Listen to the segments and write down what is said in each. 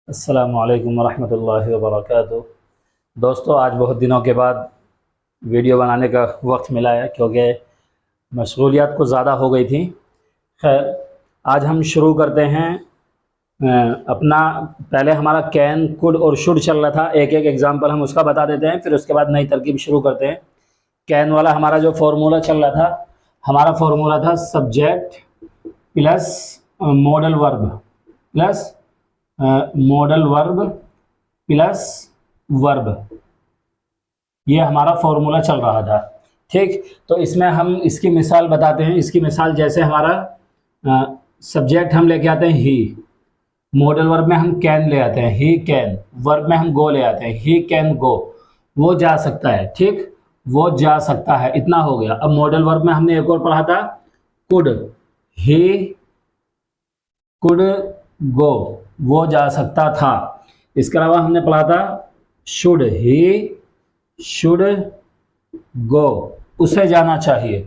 अस्सलामु अलैकुम वरहमतुल्लाहि वबरकातुहू। दोस्तों, आज बहुत दिनों के बाद वीडियो बनाने का वक्त मिला है क्योंकि मशगूलियत कुछ ज़्यादा हो गई थी। खैर, आज हम शुरू करते हैं अपना। पहले हमारा कैन, कुड और शुड चल रहा था। एक एक एग्जांपल हम उसका बता देते हैं, फिर उसके बाद नई तरकीब शुरू करते हैं। कैन वाला हमारा जो फार्मूला चल रहा था, हमारा फार्मूला था subject plus modal verb plus modal verb plus verb. ये हमारा फॉर्मूला चल रहा था। ठीक, तो इसमें हम इसकी मिसाल बताते हैं। इसकी मिसाल जैसे हमारा सब्जेक्ट हम लेके आते हैं ही, मॉडल वर्ब में हम कैन ले आते हैं, ही कैन। वर्ब में हम गो ले आते हैं, ही कैन गो। वो जा सकता है, ठीक, वो जा सकता है। इतना हो गया। अब मॉडल वर्ब में हमने एक और पढ़ा था, कुड, ही कुड गो, वो जा सकता था। इसके अलावा हमने पढ़ा था शुड, ही शुड गो, उसे जाना चाहिए।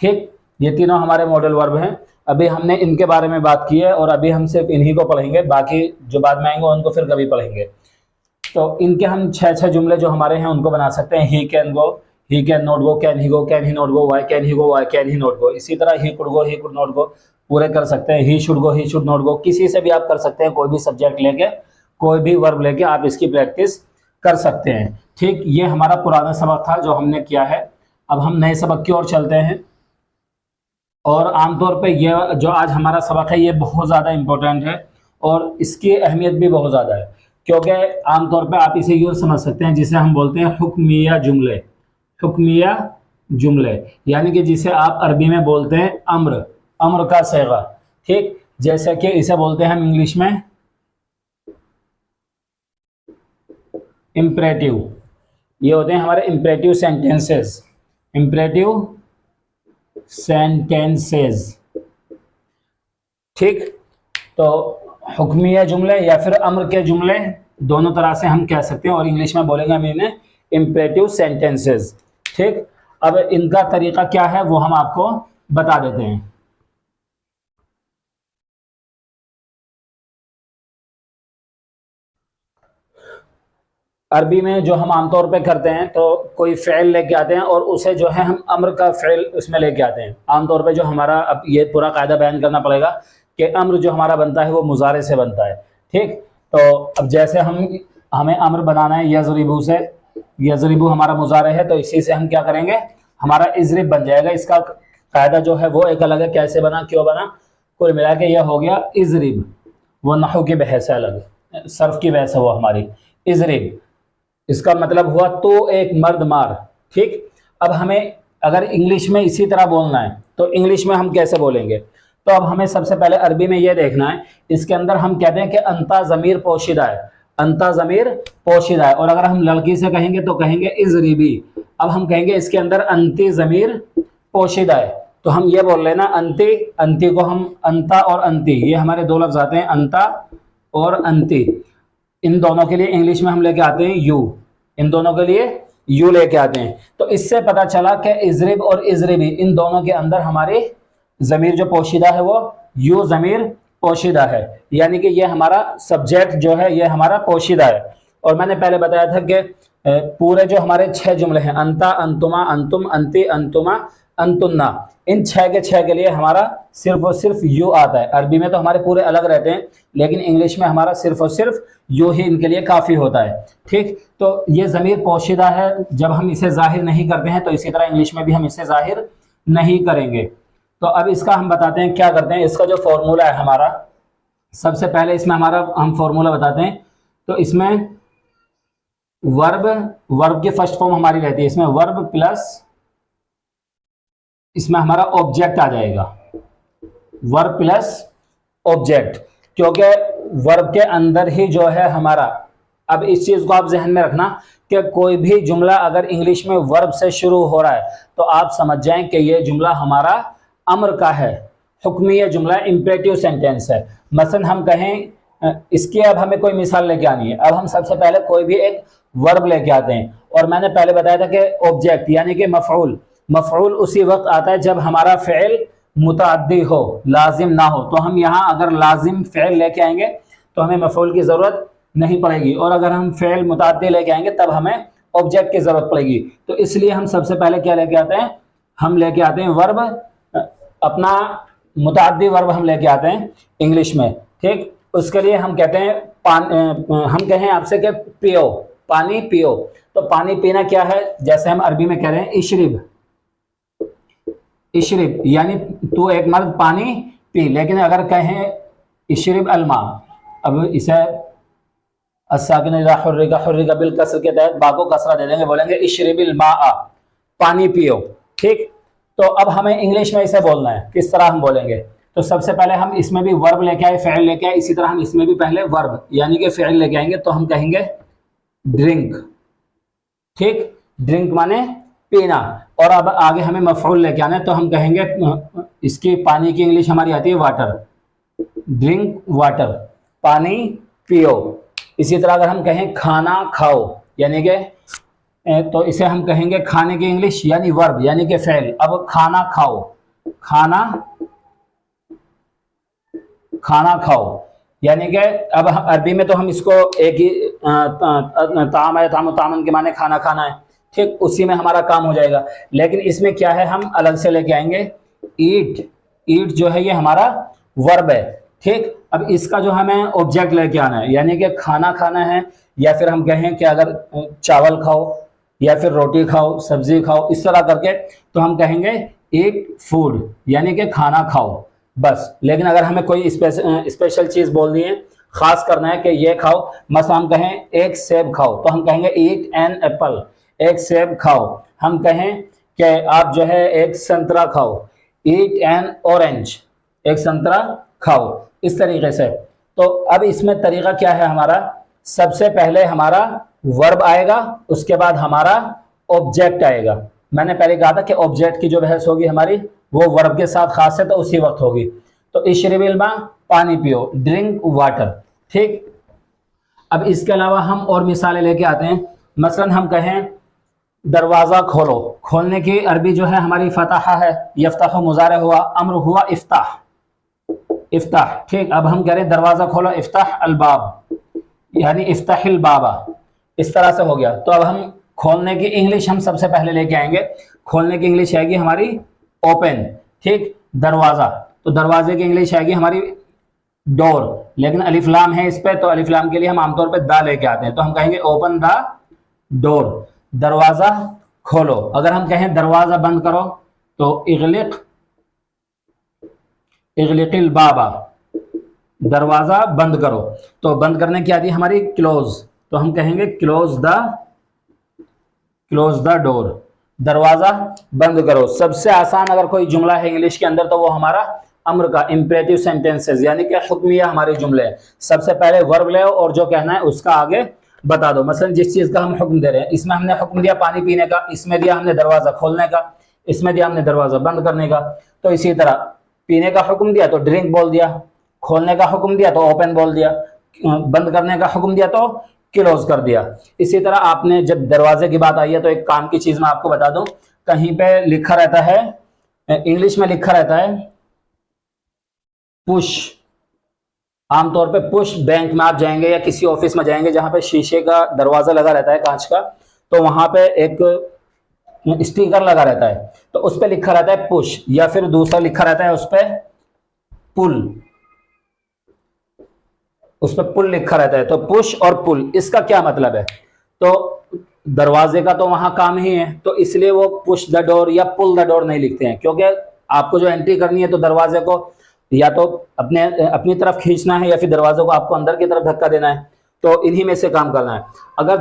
ठीक, ये तीनों हमारे मॉडल वर्ब हैं। अभी हमने इनके बारे में बात की है और अभी हम सिर्फ इन्हीं को पढ़ेंगे, बाकी जो बाद में आएंगे उनको फिर कभी पढ़ेंगे। तो इनके हम छह जुमले जो हमारे हैं उनको बना सकते हैं। He can go, he can not go, can he go, can he not go, why can he go, why can he not go. इसी तरह he could go, he could not go पूरे कर सकते हैं। He should go, he should not go, किसी से भी आप कर सकते हैं। कोई भी सब्जेक्ट लेके, कोई भी वर्ब लेके आप इसकी प्रैक्टिस कर सकते हैं। ठीक, ये हमारा पुराना सबक था जो हमने किया है। अब हम नए सबक की ओर चलते हैं। और आमतौर पे ये जो आज हमारा सबक है ये बहुत ज़्यादा इम्पोर्टेंट है और इसकी अहमियत भी बहुत ज़्यादा है, क्योंकि आमतौर पे आप इसे यूँ समझ सकते हैं जिसे हम बोलते हैं हुक्मिया जुमले। हुक्मिया जुमले यानी कि जिसे आप अरबी में बोलते हैं अम्र, अम्र का सेगा। ठीक, जैसे कि इसे बोलते हैं हम इंग्लिश में इम्परेटिव। ये होते हैं हमारे इम्परेटिव सेंटेंसेस, इम्परेटिव सेंटेंसेस। ठीक, तो हुक्मिया जुमले या फिर अम्र के जुमले दोनों तरह से हम कह सकते हैं और इंग्लिश में बोलेंगे हम इन्हें इम्परेटिव सेंटेंसेस। ठीक, अब इनका तरीका क्या है वो हम आपको बता देते हैं। अरबी में जो हम आमतौर पे करते हैं तो कोई फ़ेल लेके आते हैं और उसे जो है हम अम्र का फ़ेल उसमें लेके आते हैं। आमतौर पे जो हमारा, अब ये पूरा कायदा बयान करना पड़ेगा कि अम्र जो हमारा बनता है वो मुजारे से बनता है। ठीक, तो अब जैसे हमें अम्र बनाना है यज़रिबू से, यज़रिबू हमारा मुजारे है, तो इसी से हम क्या करेंगे, हमारा इज़रिब बन जाएगा। इसका कायदा जो है वो एक अलग है, कैसे बना, क्यों बना, कुल मिला के यह हो गया इज़रिब। वो नहू की बहस है अलग, सर्फ की बहस है वो हमारी। इज़रिब इसका मतलब हुआ तो एक मर्द मार। ठीक, अब हमें अगर इंग्लिश में इसी तरह बोलना है तो इंग्लिश में हम कैसे बोलेंगे, तो अब हमें सबसे पहले अरबी में ये देखना है। इसके अंदर हम कहते हैं कि अंता ज़मीर पोशीदा है, अंता ज़मीर पोशीदा है। और अगर हम लड़की से कहेंगे तो कहेंगे इज़रिबी। अब हम कहेंगे इसके अंदर अंती ज़मीर पोशीदा है, तो हम ये बोल रहे हैं ना अंती, अंती को हम अंता और अंती, ये हमारे दो लफ्ज़ आते हैं, अंता और अंती। इन दोनों के लिए इंग्लिश में हम लेके आते हैं यू, इन दोनों के लिए यू लेके आते हैं। तो इससे पता चला कि इज़रिब और इज़रिबी इन दोनों के अंदर हमारी ज़मीर जो पोशीदा है वो यू ज़मीर पोशीदा है, यानी कि ये हमारा सब्जेक्ट जो है ये हमारा पोशीदा है। और मैंने पहले बताया था कि पूरे जो हमारे 6 जुमले हैं, अंता, अंतुमा, अंतुम, अंती, अंतुमा, अंतुन्ना, इन 6 के 6 के लिए हमारा सिर्फ और सिर्फ यू आता है। अरबी में तो हमारे पूरे अलग रहते हैं, लेकिन इंग्लिश में हमारा सिर्फ और सिर्फ यू ही इनके लिए काफ़ी होता है। ठीक, तो ये ज़मीर पोशीदा है, जब हम इसे जाहिर नहीं करते हैं तो इसी तरह इंग्लिश में भी हम इसे जाहिर नहीं करेंगे। तो अब इसका हम बताते हैं क्या करते हैं। इसका जो फॉर्मूला है हमारा, सबसे पहले इसमें हमारा हम फॉर्मूला बताते हैं। तो इसमें वर्ब, वर्ब की फर्स्ट फॉर्म हमारी रहती है, इसमें वर्ब प्लस इसमें हमारा ऑब्जेक्ट आ जाएगा, वर्ब प्लस ऑब्जेक्ट, क्योंकि वर्ब के अंदर ही जो है हमारा, अब इस चीज को आप जहन में रखना कि कोई भी जुमला अगर इंग्लिश में वर्ब से शुरू हो रहा है तो आप समझ जाएं कि ये जुमला हमारा अम्र का है, हुक्मिया जुमला, इंपरेटिव सेंटेंस है। मसलन हम कहें, इसकी अब हमें कोई मिसाल लेके आनी है। अब हम सबसे पहले कोई भी एक वर्ब लेके आते हैं, और मैंने पहले बताया था कि ऑब्जेक्ट यानी कि मफऊल, मफऊल उसी वक्त आता है जब हमारा फ़ेल मुतअद्दी हो, लाजिम ना हो। तो हम यहाँ अगर लाजिम फ़ेल लेके आएंगे तो हमें मफऊल की ज़रूरत नहीं पड़ेगी। और अगर हम फ़ेल मुतअद्दी लेके आएंगे तब हमें ऑब्जेक्ट की ज़रूरत पड़ेगी। तो इसलिए हम सबसे पहले क्या लेके आते हैं, हम लेके आते हैं वर्ब, अपना मुतअद्दी वर्ब हम लेके आते हैं इंग्लिश में। ठीक, उसके लिए हम कहते हैं हम कहें आपसे कि पियो, पानी पियो। तो पानी पीना क्या है, जैसे हम अरबी में कह रहे हैं इशरिब, इशरिब यानी तू एक मर्द पानी पी। लेकिन अगर कहें इशरिब अलमा, अब इसे अस्साकिन इज़ा हुर्रिका हुर्रिका बिल कसर के तहत बा को कसरा दे देंगे, बोलेंगे इशरिबिल माआ, पानी पियो। ठीक, तो अब हमें इंग्लिश में इसे बोलना है, किस तरह हम बोलेंगे। तो सबसे पहले हम इसमें भी वर्ब लेके आए, फ़ेल लेके आए, इसी तरह हम इसमें भी पहले वर्ब यानी कि फ़ेल लेके आएंगे। तो हम कहेंगे ड्रिंक। ठीक, ड्रिंक माने पीना। और अब आगे हमें मफ़ऊल लेके आना है, तो हम कहेंगे इसकी पानी की इंग्लिश हमारी आती है वाटर, ड्रिंक वाटर, पानी पियो। इसी तरह अगर हम कहें खाना खाओ यानी कि तो इसे हम कहेंगे खाने की इंग्लिश यानी वर्ब यानी कि फ़ेल। अब खाना खाओ, खाना खाना खाओ यानी कि अब अरबी में तो हम इसको एक ही ताम है, तामन के माने खाना खाना है। ठीक, उसी में हमारा काम हो जाएगा। लेकिन इसमें क्या है, हम अलग से लेके आएंगे ईट। ईट जो है ये हमारा वर्ब है। ठीक, अब इसका जो हमें ऑब्जेक्ट लेके आना है यानी कि खाना खाना है, या फिर हम कहें कि अगर चावल खाओ या फिर रोटी खाओ, सब्जी खाओ, इस तरह करके तो हम कहेंगे ईट फूड यानी कि खाना खाओ बस। लेकिन अगर हमें कोई स्पेशल चीज़ बोलनी है, ख़ास करना है कि ये खाओ, मसलन हम कहें एक सेब खाओ, तो हम कहेंगे ईट एन एप्पल, एक सेब खाओ। हम कहें कि आप जो है एक संतरा खाओ, ईट एन ऑरेंज, एक संतरा खाओ, इस तरीके से। तो अब इसमें तरीका क्या है हमारा, सबसे पहले हमारा वर्ब आएगा, उसके बाद हमारा ऑब्जेक्ट आएगा। मैंने पहले कहा था कि ऑब्जेक्ट की जो बहस होगी हमारी वो वर्ब के साथ खास है, तो उसी वक्त होगी। तो इशरिबिल मा, पानी पियो, ड्रिंक वाटर। ठीक, अब इसके अलावा हम और मिसालें लेके आते हैं। मसलन हम कहें दरवाज़ा खोलो, खोलने की अरबी जो है हमारी फतहा है, यफ्ताह मुज़ारे हुआ, अम्र हुआ इफ्ताह, इफ्ताह। ठीक, अब हम कह रहे हैं दरवाज़ा खोलो, इफ्ताह अलबाब यानी इफ्ताहिल बाबा, इस तरह से हो गया। तो अब हम खोलने की इंग्लिश हम सबसे पहले लेके आएंगे। खोलने की इंग्लिश आएगी हमारी ओपन। ठीक, दरवाज़ा, तो दरवाजे की इंग्लिश आएगी हमारी डोर। लेकिन अलिफ लाम है इस पे, तो अलिफ लाम के लिए हम आमतौर पे दा लेके आते हैं, तो हम कहेंगे ओपन द डोर, दरवाज़ा खोलो। अगर हम कहें दरवाज़ा बंद करो तो इगलिक, इगलिकिल बाबा, दरवाज़ा बंद करो। तो बंद करने की आती है हमारी क्लोज, तो हम कहेंगे क्लोज द डोर, दरवाज़ा बंद करो। सबसे आसान अगर कोई जुमला है इंग्लिश के अंदर तो वो हमारा अम्र का इंपेरेटिव सेंटेंसेस यानी कि हुक्मिया हमारे जुमले हैं। सबसे पहले वर्ब ले और जो कहना है उसका आगे बता दो। मसलन जिस चीज़ का हम हुक्म दे रहे हैं, इसमें हमने हुक्म दिया पानी पीने का, इसमें दिया हमने दरवाज़ा खोलने का, इसमें दिया हमने दरवाज़ा बंद करने का। तो इसी तरह पीने का हुक्म दिया तो ड्रिंक बोल दिया, खोलने का हुक्म दिया तो ओपन बोल दिया, बंद करने का हुक्म दिया तो क्लोज कर दिया। इसी तरह आपने जब दरवाजे की बात आई है तो एक काम की चीज़ मैं आपको बता दूं, कहीं पे लिखा रहता है, इंग्लिश में लिखा रहता है पुश। आमतौर पे पुश, बैंक में आप जाएंगे या किसी ऑफिस में जाएंगे जहां पे शीशे का दरवाजा लगा रहता है कांच का, तो वहां पे एक स्टिकर लगा रहता है, तो उस पर लिखा रहता है पुश, या फिर दूसरा लिखा रहता है उस पर पुल, उस पर पुल लिखा रहता है। तो पुश और पुल, इसका क्या मतलब है, तो दरवाजे का तो वहां काम ही है, तो इसलिए वो पुश द डोर या पुल द डोर नहीं लिखते हैं, क्योंकि आपको जो एंट्री करनी है तो दरवाजे को या तो अपनी तरफ खींचना है या फिर दरवाजे को आपको अंदर की तरफ धक्का देना है, तो इन्हीं में से काम करना है। अगर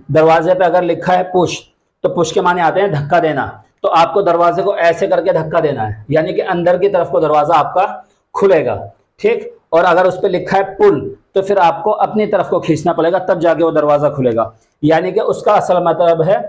दरवाजे पे अगर लिखा है पुश, तो पुश के माने आते हैं धक्का देना, तो आपको दरवाजे को ऐसे करके धक्का देना है, यानी कि अंदर की तरफ को दरवाजा आपका खुलेगा। ठीक, और अगर उस पर लिखा है पुल तो फिर आपको अपनी तरफ को खींचना पड़ेगा, तब जाके वो दरवाजा खुलेगा। यानी कि उसका असल मतलब है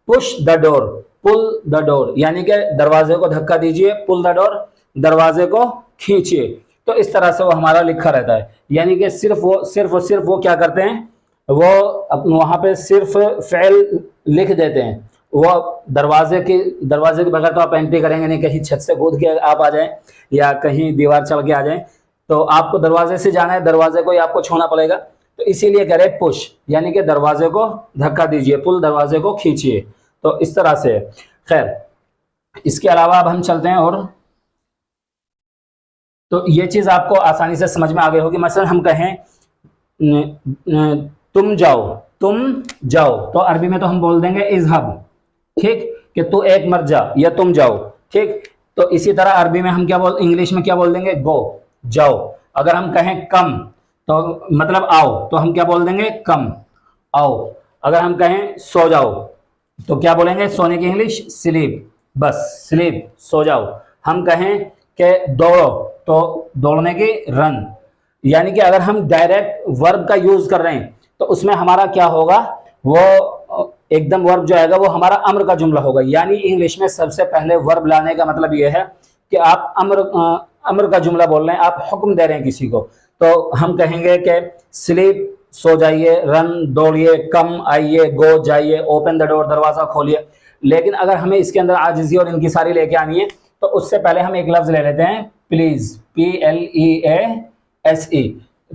push the door, pull the door, यानी कि दरवाजे को धक्का दीजिए, पुल द डोर, दरवाजे को खींचिए। तो इस तरह से वो हमारा लिखा रहता है, यानी कि सिर्फ वो क्या करते हैं, वो वहां पे सिर्फ फेल लिख देते हैं। वो दरवाजे के बगैर तो आप एंट्री करेंगे नहीं, कहीं छत से कूद के आप आ जाएं या कहीं दीवार चढ़ के आ जाएं, तो आपको दरवाजे से जाना है, दरवाजे को ही आपको छूना पड़ेगा। तो इसीलिए कह रहे पुश, यानी कि दरवाजे को धक्का दीजिए, पुल दरवाजे को खींचिए। तो इस तरह से। खैर, इसके अलावा अब हम चलते हैं और तो ये चीज आपको आसानी से समझ में आ गई होगी। मसलन हम कहें तुम जाओ, तुम जाओ, तो अरबी में तो हम बोल देंगे इज़हब, ठीक, कि तू एक मत जा या तुम जाओ, ठीक। तो इसी तरह अरबी में हम इंग्लिश में क्या बोल देंगे, गो, जाओ। अगर हम कहें कम, तो मतलब आओ, तो हम क्या बोल देंगे, कम, आओ। अगर हम कहें सो जाओ, तो क्या बोलेंगे, सोने की इंग्लिश स्लीप, बस स्लीप, सो जाओ। हम कहें कि दौड़ो, तो दौड़ने की रन। यानी कि अगर हम डायरेक्ट वर्ब का यूज कर रहे हैं तो उसमें हमारा क्या होगा, वो एकदम वर्ब जो आएगा वो हमारा अम्र का जुमला होगा। यानी इंग्लिश में सबसे पहले वर्ब लाने का मतलब ये है कि आप अम्र का जुमला बोल रहे हैं, आप हुक्म दे रहे हैं किसी को। तो हम कहेंगे कि स्लीप, सो जाइए, रन, दौड़िए, कम, आइए, गो, जाइए, ओपन द डोर, दरवाजा खोलिए। लेकिन अगर हमें इसके अंदर आजिजी और इनकी सारी लेके आनी है तो उससे पहले हम एक लफ्ज ले लेते हैं, please, PLEASE,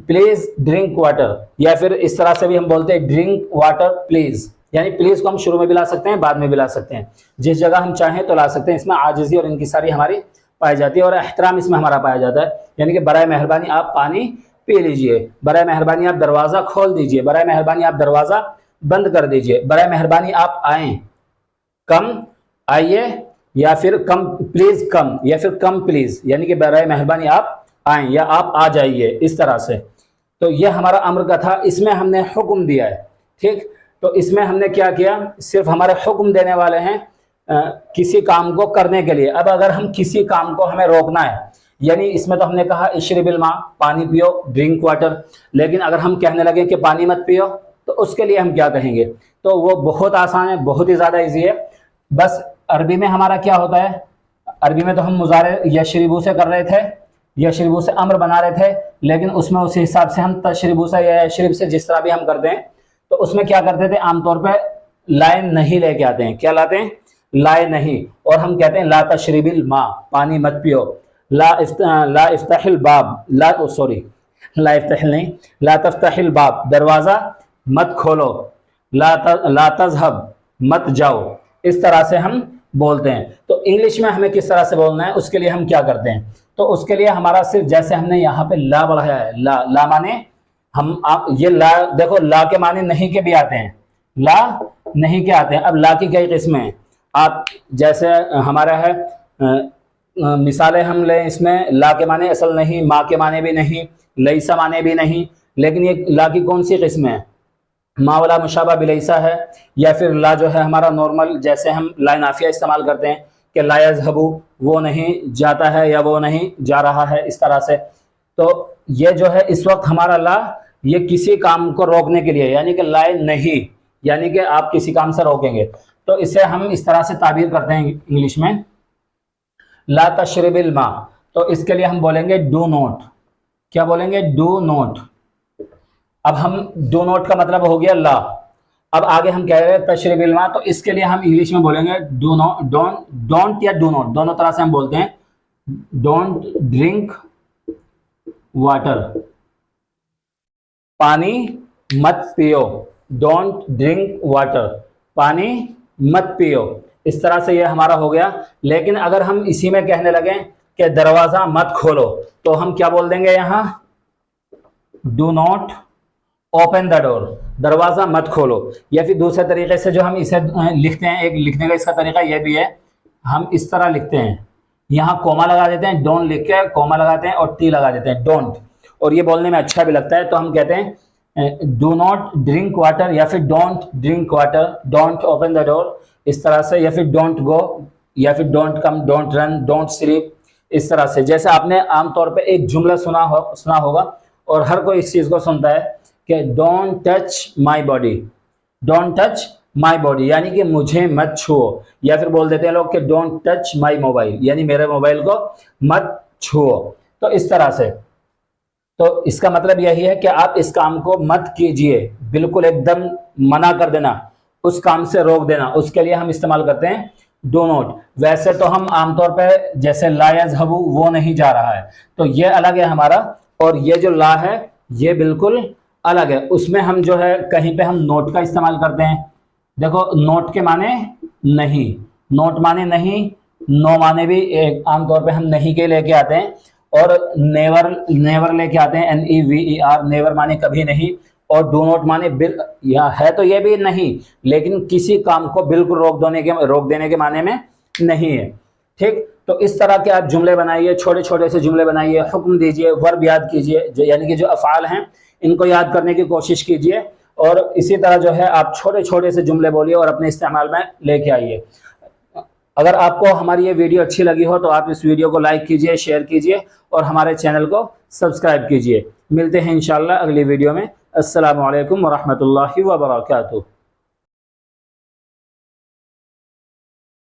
please drink water. या फिर इस तरह से भी हम बोलते हैं ड्रिंक वाटर प्लीज। यानी प्लीज को हम शुरू में भी ला सकते हैं, बाद में भी ला सकते हैं, जिस जगह हम चाहें तो ला सकते हैं। इसमें आजिजी और इनकी सारी हमारी पाई जाती है और एहतराम इसमें हमारा पाया जाता है। यानी कि बराए मेहरबानी आप पानी पी लीजिए, बराए मेहरबानी आप दरवाजा खोल दीजिए, बराए मेहरबानी आप दरवाजा बंद कर दीजिए, बराए मेहरबानी आप आए, कम, आइए, या फिर कम प्लीज, कम, या फिर कम प्लीज, यानी कि बराए मेहरबानी आप आए या आप आ जाइए, इस तरह से। तो यह हमारा अम्र का था, इसमें हमने हुक्म दिया है, ठीक। तो इसमें हमने क्या किया, सिर्फ हमारे हुक्म देने वाले हैं किसी काम को करने के लिए। अब अगर हम किसी काम को हमें रोकना है, यानी इसमें तो हमने कहा इशरबिल मा, पानी पियो, ड्रिंक वाटर। लेकिन अगर हम कहने लगे कि पानी मत पियो, तो उसके लिए हम क्या कहेंगे, तो वो बहुत आसान है, बहुत ही ज्यादा इजी है। बस अरबी में हमारा क्या होता है, अरबी में तो हम मुजारे यशरिबू से कर रहे थे, यशरिबू से अम्र बना रहे थे, लेकिन उसमें उसी हिसाब से हम तशरिबू से या यशरिब से जिस तरह भी हम करते हैं, तो उसमें क्या करते थे, आमतौर पे लाए नहीं लेके आते हैं। क्या लाते हैं, लाए नहीं। और हम कहते हैं ला तशरिबिल मा, पानी मत पियो, ला इफ्ताहिल बाब, ला इफ्ताहिल नहीं, ला तफ्ताहिल बाब, दरवाजा मत खोलो, ला तज़हब, मत जाओ। इस तरह से हम बोलते हैं। तो इंग्लिश में हमें किस तरह से बोलना है, उसके लिए हम क्या करते हैं, तो उसके लिए हमारा सिर्फ जैसे हमने यहाँ पे ला बढ़ाया है, ला माने हम, आप ये ला देखो, ला के माने नहीं के भी आते हैं, ला नहीं के आते हैं। अब ला की कई किस्में हैं, आप जैसे हमारा है मिसालें हम लें, इसमें ला के माने असल नहीं, माँ के माने भी नहीं, लईसा माने भी नहीं। लेकिन ये ला की कौन सी किस्में हैं, मा वाला मुशाबा बिलैसा है, या फिर ला जो है हमारा नॉर्मल, जैसे हम ला नाफिया इस्तेमाल करते हैं कि ला यज़हबू, वो नहीं जाता है या वो नहीं जा रहा है, इस तरह से। तो ये जो है इस वक्त हमारा ला, ये किसी काम को रोकने के लिए, यानी कि लाए नहीं, यानी कि आप किसी काम से रोकेंगे। तो इसे हम इस तरह से ताबीर करते हैं इंग्लिश में, ला तशरिबिल मा। तो इसके लिए हम बोलेंगे डू नॉट। क्या बोलेंगे, डू नॉट। अब हम डू नॉट का मतलब हो गया ला। अब आगे हम कह रहे हैं तशरीबिल मा, तो इसके लिए हम इंग्लिश में बोलेंगे डू नॉट, डोंट या डू नॉट, दोनों तरह से हम बोलते हैं। डोंट ड्रिंक वाटर, पानी मत पियो, डोंट ड्रिंक वाटर, पानी मत पियो। इस तरह से ये हमारा हो गया। लेकिन अगर हम इसी में कहने लगे कि दरवाजा मत खोलो, तो हम क्या बोल देंगे यहाँ, do not open the door, दरवाजा मत खोलो। या फिर दूसरे तरीके से जो हम इसे लिखते हैं, एक लिखने का इसका तरीका यह भी है, हम इस तरह लिखते हैं, यहाँ कोमा लगा देते हैं, डोंट लिख के कोमा लगाते हैं और टी लगा देते हैं, डोंट। और ये बोलने में अच्छा भी लगता है, तो हम कहते हैं डू नॉट ड्रिंक वाटर, या फिर don't drink water, don't open the door, इस तरह से। या फिर डोंट गो, या फिर don't come, don't run, don't sleep, इस तरह से। जैसे आपने आमतौर पर एक जुमला सुना होगा, और हर कोई इस चीज़ को सुनता है कि don't touch my body, don't touch my body, यानी कि मुझे मत छुओ। या फिर बोल देते हैं लोग कि डोंट टच माई मोबाइल, यानी मेरे मोबाइल को मत छुओ। तो इस तरह से, तो इसका मतलब यही है कि आप इस काम को मत कीजिए, बिल्कुल एकदम मना कर देना, उस काम से रोक देना। उसके लिए हम इस्तेमाल करते हैं डो नॉट। वैसे तो हम आमतौर पर जैसे ला यज़हबू, वो नहीं जा रहा है, तो ये अलग है हमारा। और ये जो ला है, ये बिल्कुल अलग है। उसमें हम जो है कहीं पे हम नोट का इस्तेमाल करते हैं। देखो नोट के माने नहीं, नोट माने नहीं, नो माने भी एक आमतौर पे हम नहीं के लेके आते हैं, और नेवर नेवर लेके आते हैं, NEVER, नेवर माने कभी नहीं, और डू नॉट माने या है तो ये भी नहीं, लेकिन किसी काम को बिल्कुल रोक देने के माने में नहीं है। ठीक, तो इस तरह के आप जुमले बनाइए, छोटे छोटे से जुमले बनाइए, हुक्म दीजिए, वर्ब याद कीजिए, जो यानी कि जो अफ़आल हैं इनको याद करने की कोशिश कीजिए, और इसी तरह जो है आप छोटे छोटे से जुमले बोलिए और अपने इस्तेमाल में लेके आइए। अगर आपको हमारी ये वीडियो अच्छी लगी हो तो आप इस वीडियो को लाइक कीजिए, शेयर कीजिए, और हमारे चैनल को सब्सक्राइब कीजिए। मिलते हैं इंशाल्लाह अगली वीडियो में। अस्सलामु अलैकुम वरहमतुल्लाहि वबरकातुहू।